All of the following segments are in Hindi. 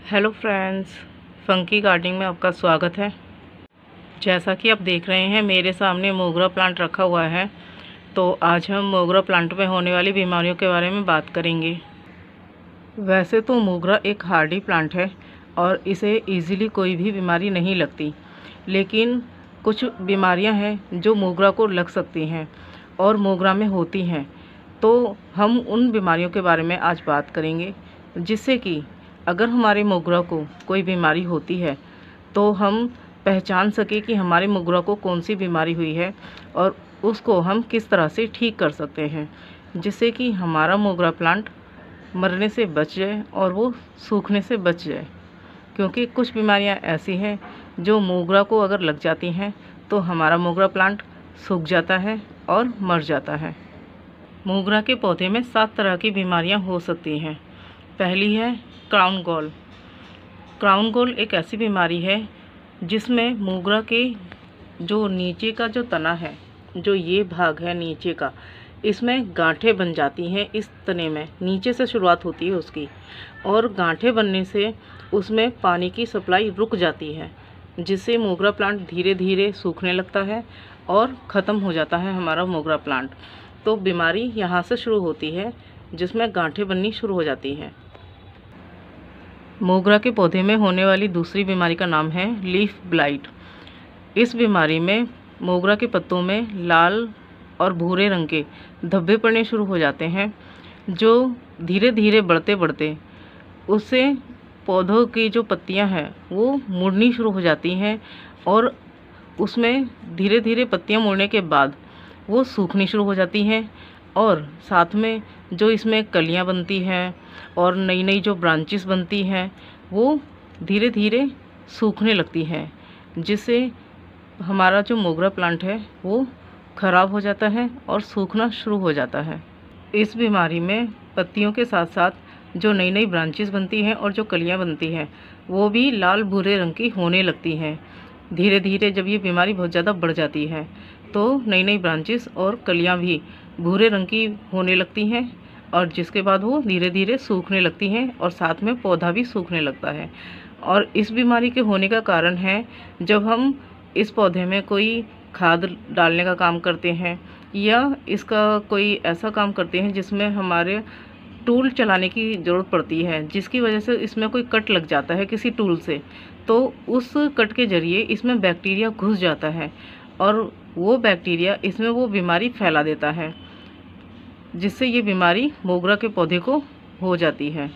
हेलो फ्रेंड्स, फंकी गार्डनिंग में आपका स्वागत है। जैसा कि आप देख रहे हैं मेरे सामने मोगरा प्लांट रखा हुआ है। तो आज हम मोगरा प्लांट में होने वाली बीमारियों के बारे में बात करेंगे। वैसे तो मोगरा एक हार्डी प्लांट है और इसे इजीली कोई भी बीमारी नहीं लगती, लेकिन कुछ बीमारियां हैं जो मोगरा को लग सकती हैं और मोगरा में होती हैं। तो हम उन बीमारियों के बारे में आज बात करेंगे, जिससे कि अगर हमारे मोगरा को कोई बीमारी होती है तो हम पहचान सके कि हमारे मोगरा को कौन सी बीमारी हुई है और उसको हम किस तरह से ठीक कर सकते हैं, जिससे कि हमारा मोगरा प्लांट मरने से बच जाए और वो सूखने से बच जाए। क्योंकि कुछ बीमारियां ऐसी हैं जो मोगरा को अगर लग जाती हैं तो हमारा मोगरा प्लांट सूख जाता है और मर जाता है। मोगरा के पौधे में 7 तरह की बीमारियां हो सकती हैं। पहली है क्राउन गॉल। क्राउन गॉल एक ऐसी बीमारी है जिसमें मोगरा के जो नीचे का जो तना है, जो ये भाग है नीचे का, इसमें गांठें बन जाती हैं। इस तने में नीचे से शुरुआत होती है उसकी, और गांठें बनने से उसमें पानी की सप्लाई रुक जाती है, जिससे मोगरा प्लांट धीरे धीरे सूखने लगता है और ख़त्म हो जाता है हमारा मोगरा प्लांट। तो बीमारी यहाँ से शुरू होती है, जिसमें गांठें बननी शुरू हो जाती हैं। मोगरा के पौधे में होने वाली दूसरी बीमारी का नाम है लीफ ब्लाइट। इस बीमारी में मोगरा के पत्तों में लाल और भूरे रंग के धब्बे पड़ने शुरू हो जाते हैं, जो धीरे धीरे बढ़ते बढ़ते उससे पौधों की जो पत्तियां हैं वो मुड़नी शुरू हो जाती हैं, और उसमें धीरे धीरे पत्तियां मुड़ने के बाद वो सूखनी शुरू हो जाती हैं। और साथ में जो इसमें कलियां बनती हैं और नई नई जो ब्रांचेस बनती हैं वो धीरे धीरे सूखने लगती हैं, जिससे हमारा जो मोगरा प्लांट है वो ख़राब हो जाता है और सूखना शुरू हो जाता है। इस बीमारी में पत्तियों के साथ साथ जो नई नई ब्रांचेस बनती हैं और जो कलियां बनती हैं वो भी लाल भूरे रंग की होने लगती हैं। धीरे धीरे जब ये बीमारी बहुत ज़्यादा बढ़ जाती है तो नई नई ब्रांचेस और कलियां भी भूरे रंग की होने लगती हैं, और जिसके बाद वो धीरे धीरे सूखने लगती हैं और साथ में पौधा भी सूखने लगता है। और इस बीमारी के होने का कारण है जब हम इस पौधे में कोई खाद डालने का काम करते हैं या इसका कोई ऐसा काम करते हैं जिसमें हमारे टूल चलाने की ज़रूरत पड़ती है, जिसकी वजह से इसमें कोई कट लग जाता है किसी टूल से, तो उस कट के ज़रिए इसमें बैक्टीरिया घुस जाता है और वो बैक्टीरिया इसमें वो बीमारी फैला देता है, जिससे ये बीमारी मोगरा के पौधे को हो जाती है।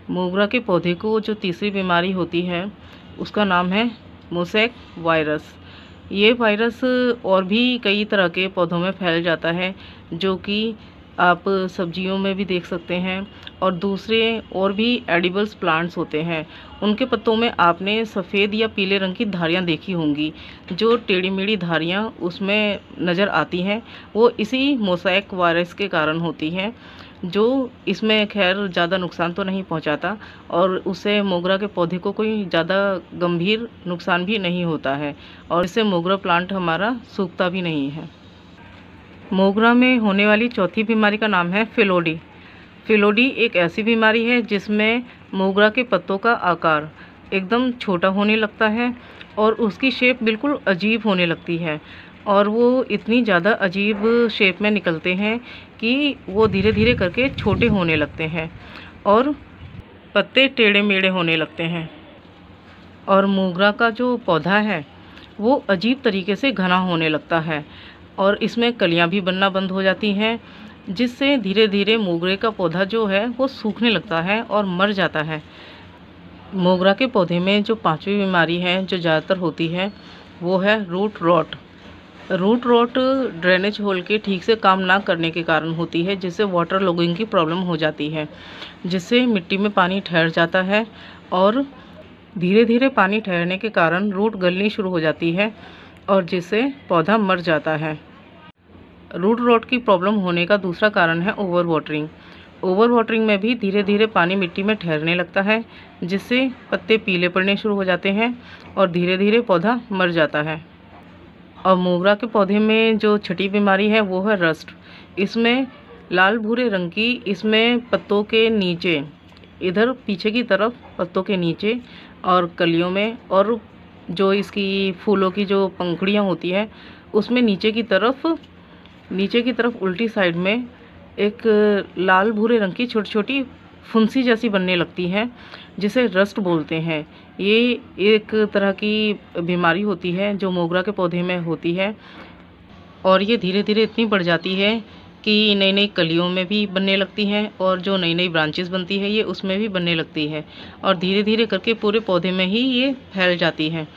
मोगरा के पौधे को जो तीसरी बीमारी होती है उसका नाम है मोसैक वायरस। ये वायरस और भी कई तरह के पौधों में फैल जाता है, जो कि आप सब्जियों में भी देख सकते हैं, और दूसरे और भी एडिबल्स प्लांट्स होते हैं उनके पत्तों में आपने सफ़ेद या पीले रंग की धारियाँ देखी होंगी। जो टेढ़ी मेढ़ी धारियाँ उसमें नज़र आती हैं वो इसी मोसैक वायरस के कारण होती हैं, जो इसमें खैर ज़्यादा नुकसान तो नहीं पहुंचाता और उससे मोगरा के पौधे को कोई ज़्यादा गंभीर नुकसान भी नहीं होता है, और इससे मोगरा प्लांट हमारा सूखता भी नहीं है। मोगरा में होने वाली चौथी बीमारी का नाम है फिलोडी। फिलोडी एक ऐसी बीमारी है जिसमें मोगरा के पत्तों का आकार एकदम छोटा होने लगता है और उसकी शेप बिल्कुल अजीब होने लगती है, और वो इतनी ज़्यादा अजीब शेप में निकलते हैं कि वो धीरे धीरे करके छोटे होने लगते हैं और पत्ते टेढ़े मेढ़े होने लगते हैं। और मोगरा का जो पौधा है वो अजीब तरीके से घना होने लगता है और इसमें कलियां भी बनना बंद हो जाती हैं, जिससे धीरे धीरे मोगरे का पौधा जो है वो सूखने लगता है और मर जाता है। मोगरा के पौधे में जो पांचवी बीमारी है जो ज़्यादातर होती है वो है root rot. Root rot drainage hole के ठीक से काम ना करने के कारण होती है, जिससे वाटर लॉगिंग की प्रॉब्लम हो जाती है, जिससे मिट्टी में पानी ठहर जाता है और धीरे धीरे पानी ठहरने के कारण रूट गलनी शुरू हो जाती है और जिससे पौधा मर जाता है। रूट रॉट की प्रॉब्लम होने का दूसरा कारण है ओवर वाटरिंग। ओवर वाटरिंग में भी धीरे धीरे पानी मिट्टी में ठहरने लगता है, जिससे पत्ते पीले पड़ने शुरू हो जाते हैं और धीरे धीरे पौधा मर जाता है। और मोगरा के पौधे में जो छठी बीमारी है वो है रस्ट। इसमें लाल भूरे रंग की इसमें पत्तों के नीचे इधर पीछे की तरफ पत्तों के नीचे और कलियों में, और जो इसकी फूलों की जो पंखुड़ियाँ होती है उसमें नीचे की तरफ उल्टी साइड में एक लाल भूरे रंग की छोटी छोटी फुंसी जैसी बनने लगती है, जिसे रस्ट बोलते हैं। ये एक तरह की बीमारी होती है जो मोगरा के पौधे में होती है, और ये धीरे धीरे इतनी बढ़ जाती है कि नई नई कलियों में भी बनने लगती हैं, और जो नई नई ब्रांचेस बनती है ये उसमें भी बनने लगती है, और धीरे धीरे करके पूरे पौधे में ही ये फैल जाती है,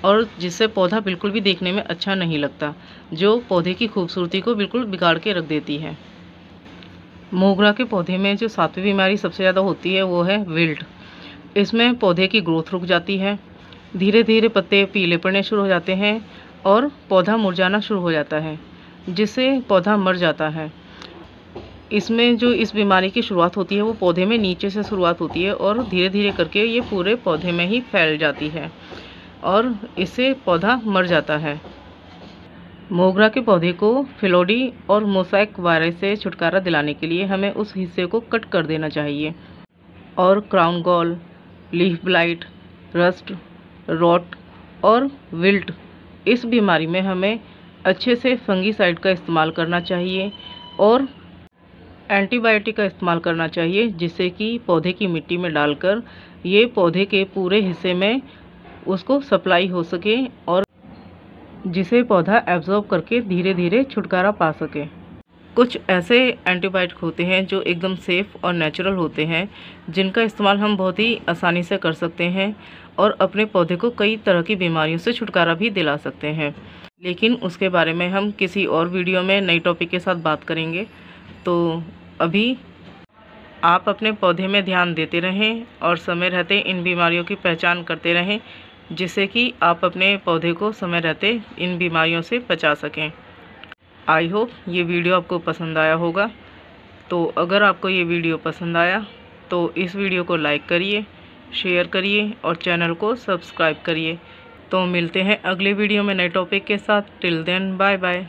और जिससे पौधा बिल्कुल भी देखने में अच्छा नहीं लगता, जो पौधे की खूबसूरती को बिल्कुल बिगाड़ के रख देती है। मोगरा के पौधे में जो 7वीं बीमारी सबसे ज़्यादा होती है वो है विल्ट। इसमें पौधे की ग्रोथ रुक जाती है, धीरे धीरे पत्ते पीले पड़ने शुरू हो जाते हैं और पौधा मुरझाना शुरू हो जाता है, जिससे पौधा मर जाता है। इसमें जो इस बीमारी की शुरुआत होती है वो पौधे में नीचे से शुरुआत होती है, और धीरे धीरे करके ये पूरे पौधे में ही फैल जाती है, और इससे पौधा मर जाता है। मोगरा के पौधे को फिलोडी और मोसैक वायरस से छुटकारा दिलाने के लिए हमें उस हिस्से को कट कर देना चाहिए, और crown gall, leaf blight, rust, rot और विल्ट, इस बीमारी में हमें अच्छे से फंगीसाइड का इस्तेमाल करना चाहिए और एंटीबायोटिक का इस्तेमाल करना चाहिए, जिससे कि पौधे की मिट्टी में डालकर ये पौधे के पूरे हिस्से में उसको सप्लाई हो सके, और जिसे पौधा एब्जॉर्ब करके धीरे धीरे छुटकारा पा सके। कुछ ऐसे एंटीबायोटिक होते हैं जो एकदम सेफ़ और नेचुरल होते हैं, जिनका इस्तेमाल हम बहुत ही आसानी से कर सकते हैं और अपने पौधे को कई तरह की बीमारियों से छुटकारा भी दिला सकते हैं। लेकिन उसके बारे में हम किसी और वीडियो में नई टॉपिक के साथ बात करेंगे। तो अभी आप अपने पौधे में ध्यान देते रहें और समय रहते इन बीमारियों की पहचान करते रहें, जिससे कि आप अपने पौधे को समय रहते इन बीमारियों से बचा सकें। आई होप ये वीडियो आपको पसंद आया होगा। तो अगर आपको ये वीडियो पसंद आया तो इस वीडियो को लाइक करिए, शेयर करिए और चैनल को सब्सक्राइब करिए। तो मिलते हैं अगले वीडियो में नए टॉपिक के साथ। Till then bye bye.